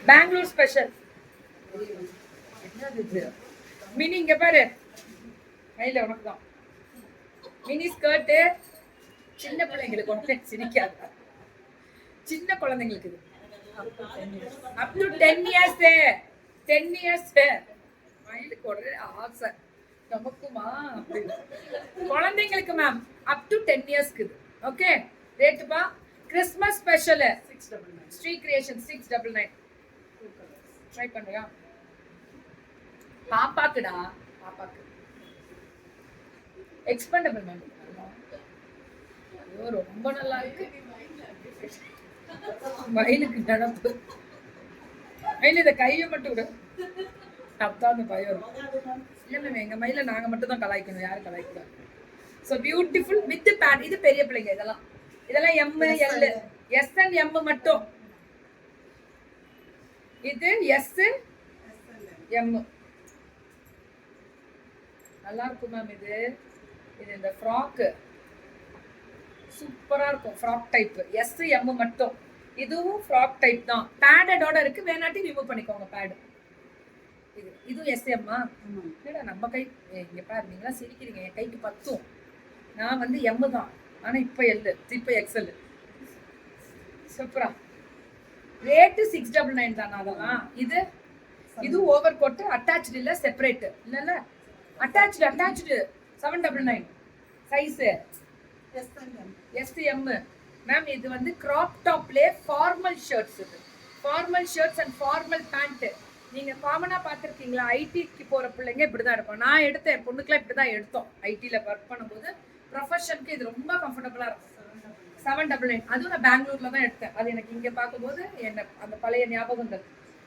Bangalore special. Mini இங்க பாரு, கையில உனக்கு தான் மினி ஸ்கர்ட். சின்ன பிள்ளைங்களுக்கு ஒன்று சிரிக்காது, சின்ன குழந்தைங்களுக்கு இது அப் டு 10 இயர்ஸ். 10 இயர்ஸ் மயிலுக்கு ஒரே ஆசை நமக்குமா குழந்தைங்களுக்கு மேம். அப் டு 10 இயர்ஸ்க்கு இது. ஓகே ரேட்டுப்பா. Christmas special Sri creation 699. Try பண்றியா பாப்பாக்குடா? பாப்பாக்கு எக்ஸ்பெண்டபிள் மேம். ஐயோ ரொம்ப நல்லா இருக்கு. மயிலுக்கு நடப்பு மயில் இதை கையை மட்டும் விட தப்தான் அந்த பயம். இல்லை மேம் எங்க மயில நாங்க மட்டும் தான் கலாய்க்கணும், யாரும் கலாய்க்கூடாது. So beautiful with pant. இது பெரிய பிள்ளைங்க, இதெல்லாம் இதெல்லாம் M L S and M மட்டும். இது எஸ் எம் நல்லா இருக்கும் மேம். இது இது இந்த ஃப்ராக் சூப்பரா இருக்கும். ஃப்ராக் டைப் எஸ் எம் மட்டும். இதுவும் ஃப்ராக் டைப் தான், பேடடோட இருக்கு. வேணாட்டி ரிமூவ் பண்ணிக்கோங்க பேடு. இது இதுவும் எஸ் எம்மா? இல்லடா நம்ம கை இங்க பாரு, நீங்களா சிரிக்கிறீங்க. என் கைக்கு பத்தும். நான் வந்து எம் தான், ஆனா இப்ப எல், இப்ப எக்ஸ்எல். சூப்பரா. ரேட்டு 699 தானா? அதெல்லாம் இது இது ஓவர் கோட். அட்டாச்டு இல்ல, செப்பரேட் இல்ல. Attached 799 size S M ma'am. இது வந்து கிராப் டாப்ல ஃபார்மல் ஷர்ட்ஸ். இது formal shirts and formal pant. நீங்க காமனா பாத்திருக்கீங்களா? ஐடிக்கு போற பிள்ளைங்க இப்படிதான் இருக்கும். நான் எடுத்தேன், என் பொண்ணுக்குலாம் இப்படிதான் எடுத்தோம். ஐடில ஒர்க் பண்ணும்போது ப்ரொஃபஷனுக்கு இது ரொம்ப கம்ஃபர்டபுளா இருக்கும். 799. அதுவும் நான் பெங்களூர்ல தான் எடுத்தேன். அது எனக்கு இங்க பார்க்கும்போது என்ன அந்த பழைய ஞாபகங்கள்.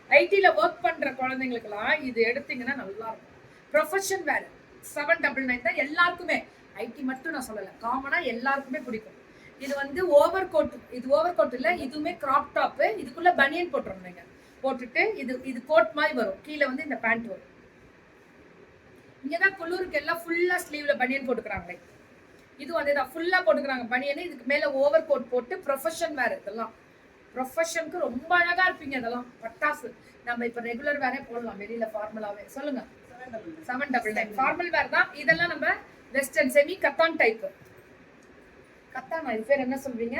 ஐடில ஒர்க் பண்ற குழந்தைங்களுக்குலாம் இது எடுத்தீங்கன்னா நல்லா இருக்கும். ப்ரொஃபஷன் வேர் 799 தான் எல்லாருக்குமே. ஐடி மட்டும் நான் சொல்லல, காமனா எல்லாருக்குமே பிடிக்கும். இது வந்து ஓவர் கோட். இது ஓவர் கோட் இல்ல, இதுவுமே கிராப் டாப். இதுக்குள்ள பனியன் போட்டுறோம் நீங்க. போட்டுட்டு இது கோட் மாதிரி வரும். கீழே வந்து இந்த பேண்ட் வரும். இங்கதான் குளூருக்கு எல்லாம் ஃபுல்லா ஸ்லீவ்ல பனியன் போட்டுக்கிறாங்களே. இதுவும் அதேதான், ஃபுல்லா போட்டுக்கிறாங்க பனியன். இதுக்கு மேல ஓவர் கோட் போட்டு ப்ரொஃபஷன் வேர். இதெல்லாம் ப்ரொஃபஷனுக்கு ரொம்ப அழகா இருப்பீங்க. இதெல்லாம் பட்டாசு. நம்ம இப்ப ரெகுலர் வேரே போடலாம் வெளியில ஃபார்மலாவே. சொல்லுங்க 799 ஃபார்மல் வேர் தான். இதெல்லாம் நம்ம வெஸ்டர்ன் செமி கத்தான் டைப். கத்தானா இது பேர் என்ன சொல்வீங்க?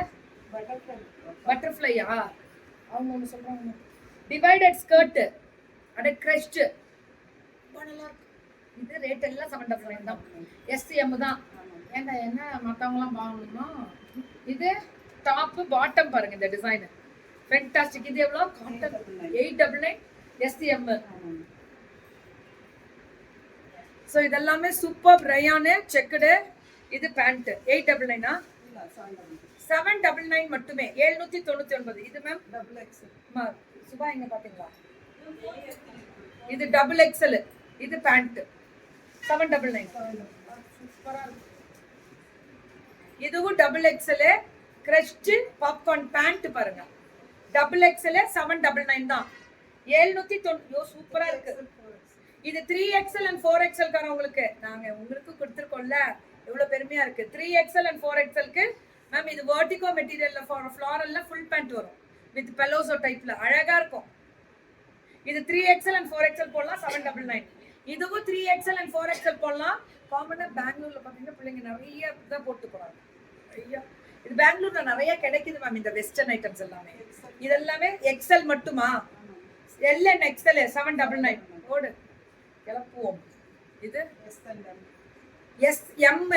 பட்டர்ஃப்ளையா? அவங்க ஒன்று சொல்றாங்க. டிவைடட் ஸ்கர்ட் அட கிரஷ்ட் நல்லா இருக்கு. இது ரேட் எல்லாம் 799 தான். எஸ்எம் தான். ஏண்டா என்ன மற்றவங்களாம் வாங்கணுமா? இது டாப் பாட்டம் பாருங்க, இந்த டிசைன் ஃபென்டாஸ்டிக். இது எவ்வளோ? 899 எஸ்எம். ஸோ இதெல்லாமே சூப்பர் ரயானு செக்குடு. இது பேண்ட் 899. 799 மட்டுமே. 799. இது மேம் டபுள் எக்ஸ்எல். சுபா எங்க பாத்தீங்களா? இது டபுள் எக்ஸ்எல். இது பேண்ட் 799. சூப்பரா இருக்கு. இதுவும் double XL crushed popcorn pant பாருங்க. டபுள் எக்ஸ்எல் 799 தான். 790. சூப்பரா இருக்கு. இது 3XL and 4XL காரவங்களுக்கு நாங்க உங்களுக்கு கொடுத்துருக்கோம்ல, எவ்வளவு பெருமையா இருக்கு. 3XL and 4XLக்கு மேம் இது வெர்டிகோ மெட்டீரியல்ல ஃப்ளாரல்ல ஃபுல் பேண்ட் வரும் வித் பெலோசோ டைப்ல அழகா இருக்கும். இது 3XL and 4XL போடலாம் 799. இதுவும் 3XL and 4XL போடலாம். காமனா பெங்களூர்ல பாத்தீங்கன்னா பிள்ளைங்க நிறைய தான் போட்டு போறாங்க. ஐயா இது பெங்களூர்ல நிறைய கிடைக்குது மேம். இந்த வெஸ்டர்ன் ஐட்டம்ஸ் எல்லாமே இதெல்லாமே எக்ஸ்எல் மட்டுமா? எல் அண்ட் எக்ஸ்எல் 799 போடு கிளப்புவோம். இது எஸ்எம்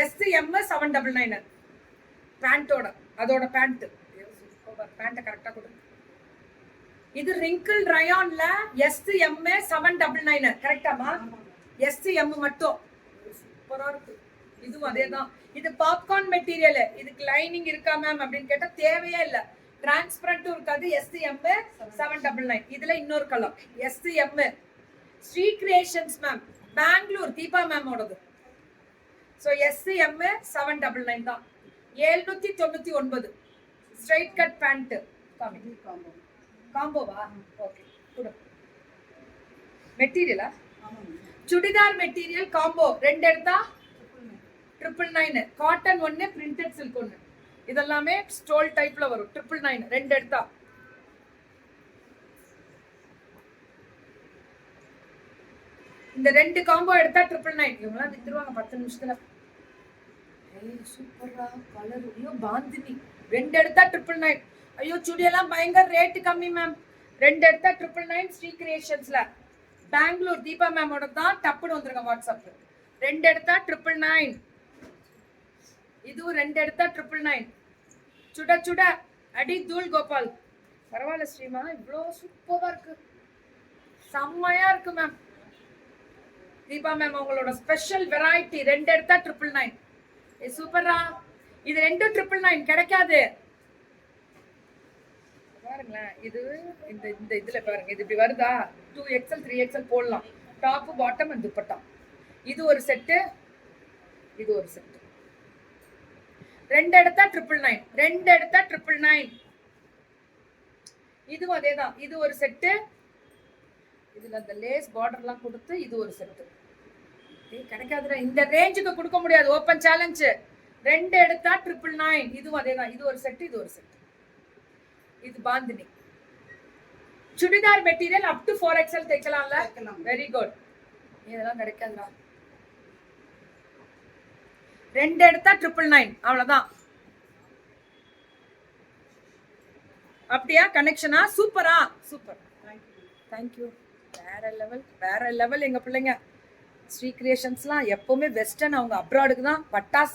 799 பேண்டோட, அதோட பேண்ட். பேண்ட்டை கரெக்டா கொடுங்க. இது ரிங்கிள் ரயான்ல எஸ்எம் 799 கரெக்டாமா? எஸ்எம் மட்டும் சூப்பரா இருக்கு. இதுவும் அதேதான். இது பாப்கார்ன் மெட்டீரியல். இதுக்கு லைனிங் இருக்கா மேம் அப்படின்னு கேட்டா தேவையே இல்ல. டிரான்ஸ்பரண்டும் இருக்காது. எஸ்எம் 799. இதுல இன்னொரு colour S M Sri creations ma'am, Bangalore Deepa ma'am ஓடது. ஸோ எஸ்எம் 799 தான். 799 ஸ்ட்ரைட் கட் பேண்ட் காம்போவா? ஓகே குடு. மெட்டீரியலா? சுடிதார் மெட்டீரியல் காம்போ 2 எடுத்தா 999. Cotton 1, printed silk 1. இதெல்லாமே ஸ்டோல் டைப்ல வரும். 999 2 எடுத்தா. இந்த 2 காம்போ எடுத்தா 999. இவங்கலாம் வித்துருவாங்க 10 நிமிஷத்துல. ஏய் சூப்பரா கலர். ஐயோ பாந்தினி 2 எடுத்தா 999. ஐயோ சுடி எல்லாம் பயங்கர ரேட் கம்மி மேம். 2 எடுத்தா 999 ஸ்ரீ கிரியேஷன்ஸ்ல. பெங்களூர் தீபா மேமோட தான் டப்புன்னு வந்துருங்க வாட்ஸ்அப். 2 எடுத்தா 999. இதுவும் 2 எடுத்தா 999. சுட சுட அடி தூள் கோபால். பரவாயில்ல ஸ்ரீமா, இவ்வளோ சூப்பரா இருக்கு, செம்மையா இருக்கு மேம். தீபா மேம் உங்களோட ஸ்பெஷல் வெரைட்டி 2 எடுத்தா 999. சூப்பரா. இது 2 999 கிடைக்காது. பாருங்களேன், இது இந்த இந்த இதுல பாருங்க, இது இப்படி வருதா? 2XL 3XL போடலாம். Top bottom and dupatta. இது ஒரு செட்டு, இது ஒரு செட்டு. 2 எடுத்தா 999. 2 எடுத்தா 999. இதுவும் அதேதான். இது ஒரு செட்டு. இதுல அந்த லேஸ் பார்டர்லாம் கொடுத்து இது ஒரு செட்டு. கிடைக்காதுடா, இந்த ரேஞ்சுக்கு கொடுக்க முடியாது. Open challenge. 2 எடுத்தா 999. இதுவும் அதேதான். இது ஒரு செட்டு, இது ஒரு செட்டு. இது bandhani. Churidar material up to 4XL தைக்கலாம்ல? Very good. இதெல்லாம் கிடைக்காதுடா. 2 எடுத்தா 999. அவ்வளவுதான். அப்படியா? கனெக்ஷனா? சூப்பரா, சூப்பர். தேங்க்யூ. வேற லெவல், வேற லெவல். எங்க பிள்ளைங்க ஸ்ரீ கிரியேஷன்ஸ்லாம் எப்பவுமே வெஸ்டர்ன், அவங்க அப்ராடுக்கு தான் பட்டாசு